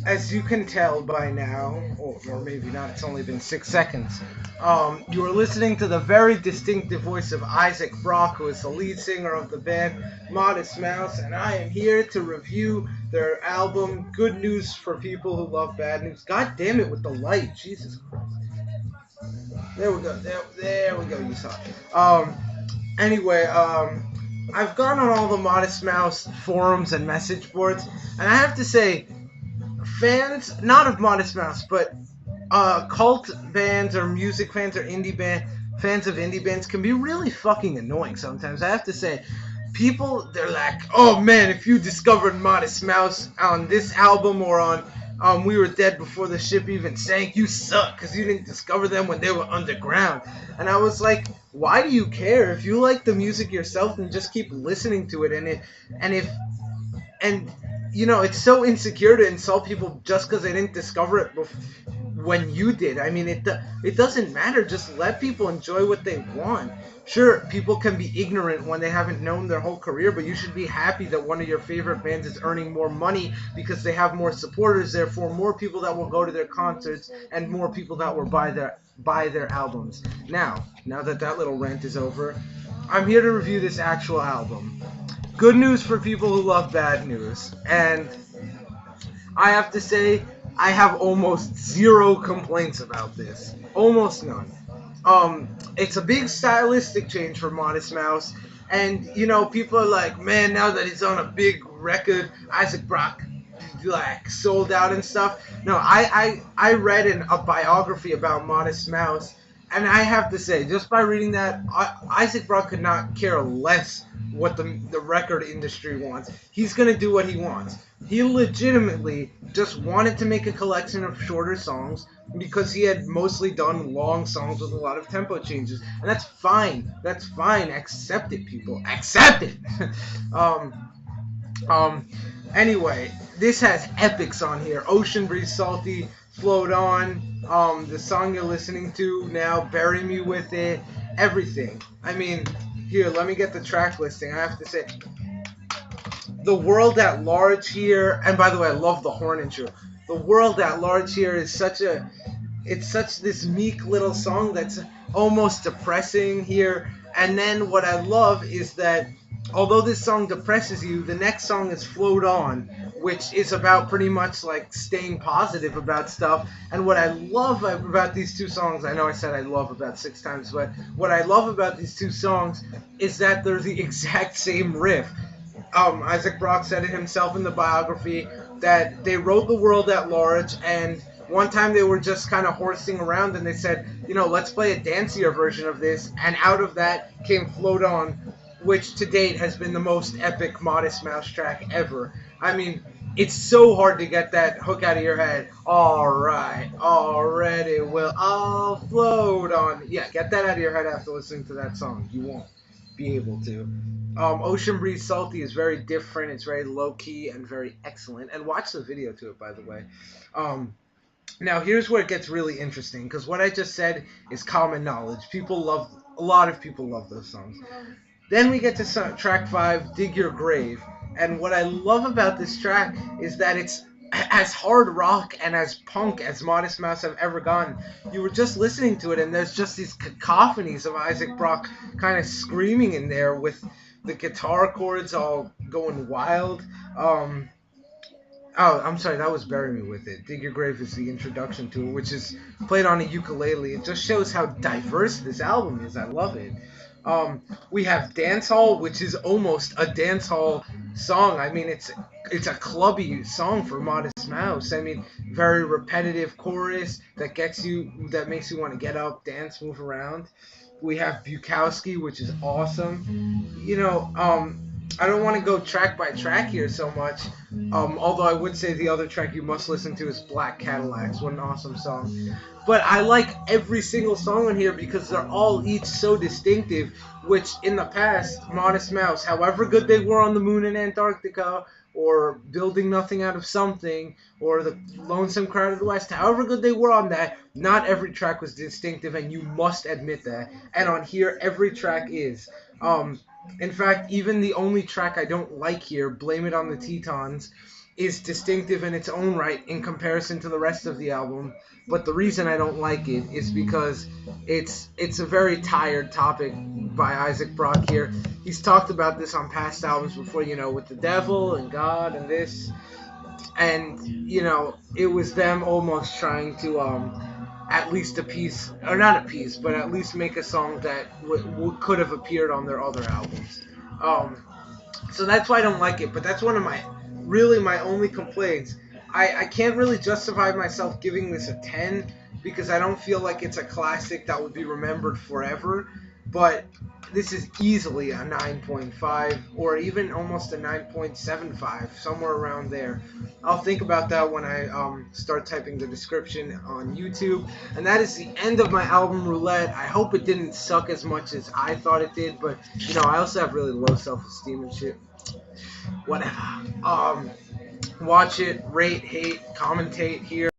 as you can tell by now, or maybe not, it's only been 6 seconds, you are listening to the very distinctive voice of Isaac Brock, who is the lead singer of the band Modest Mouse, and I am here to review their album, Good News for People Who Love Bad News. God damn it with the light, Jesus Christ. There we go, there we go, you saw it. Anyway, I've gone on all the Modest Mouse forums and message boards, and I have to say, fans, not of Modest Mouse, but cult bands or music fans or fans of indie bands can be really fucking annoying sometimes. I have to say, people, they're like, oh man, if you discovered Modest Mouse on this album or on We Were Dead Before the Ship Even Sank, you suck because you didn't discover them when they were underground. And I was like, why do you care? If you like the music yourself, then just keep listening to it. And you know, it's so insecure to insult people just because they didn't discover it when you did. I mean, it doesn't matter. Just let people enjoy what they want. Sure, people can be ignorant when they haven't known their whole career, but you should be happy that one of your favorite bands is earning more money because they have more supporters, therefore more people that will go to their concerts and more people that will buy their albums. Now that little rant is over, I'm here to review this actual album. Good news for people who love bad news. And I have to say, I have almost zero complaints about this. Almost none. It's a big stylistic change for Modest Mouse. And, you know, people are like, man, now that he's on a big record, Isaac Brock, like, sold out and stuff. No, I read a biography about Modest Mouse, and I have to say, just by reading that, Isaac Brock could not care less what the record industry wants. He's going to do what he wants. He legitimately just wanted to make a collection of shorter songs because he had mostly done long songs with a lot of tempo changes. And that's fine. That's fine. Accept it, people. Accept it! Anyway, this has epics on here. Ocean Breeze, Salty, Float On, the song you're listening to now, Bury Me With It, everything. I mean, here, let me get the track listing. I have to say, The World at Large here, and by the way, I love the horn intro. The World at Large here is such this meek little song that's almost depressing here. And then what I love is that although this song depresses you, the next song is Float On, which is about pretty much like staying positive about stuff. And what I love about these two songs, I know I said I love about 6 times, but what I love about these two songs is that they're the exact same riff. Isaac Brock said it himself in the biography that they wrote The World at Large, and one time they were just kind of horsing around and they said, you know, let's play a dancier version of this, and out of that came Float On, which to date has been the most epic Modest Mouse track ever. I mean, it's so hard to get that hook out of your head. Alright, already will I'll float on. Yeah, get that out of your head after listening to that song. You won't be able to. Ocean Breeze Salty is very different. It's very low-key and very excellent. And watch the video to it, by the way. Now, here's where it gets really interesting, because what I just said is common knowledge. A lot of people love those songs. Then we get to track 5, Dig Your Grave. And what I love about this track is that it's as hard rock and as punk as Modest Mouse have ever gone. You were just listening to it, and there's just these cacophonies of Isaac Brock kind of screaming in there with the guitar chords all going wild. Oh, I'm sorry, that was Bury Me With It. Dig Your Grave is the introduction to it, which is played on a ukulele. It just shows how diverse this album is. I love it. We have Dancehall, which is almost a dancehall song. I mean, it's a clubby song for Modest Mouse. I mean, very repetitive chorus that makes you want to get up, dance, move around. We have Bukowski, which is awesome. You know, I don't want to go track by track here so much, although I would say the other track you must listen to is Black Cadillacs. What an awesome song. But I like every single song on here because they're all each so distinctive, which in the past, Modest Mouse, however good they were on the Moon in Antarctica, or Building Nothing Out of Something, or The Lonesome Crowd of the West, however good they were on that, not every track was distinctive, and you must admit that. And on here, every track is. In fact, even the only track I don't like here, Blame It on the Tetons, is distinctive in its own right in comparison to the rest of the album. But the reason I don't like it is because it's a very tired topic by Isaac Brock here. He's talked about this on past albums before, with the devil and God and this, and it was them almost trying to at least appease, or not appease, but at least make a song that could have appeared on their other albums. So that's why I don't like it. But that's one of my only complaints. I can't really justify myself giving this a 10 because I don't feel like it's a classic that would be remembered forever. But this is easily a 9.5 or even almost a 9.75, somewhere around there. I'll think about that when I start typing the description on YouTube. And that is the end of my album roulette. I hope it didn't suck as much as I thought it did, but I also have really low self-esteem and shit. Whatever. Watch it, rate, hate, commentate here.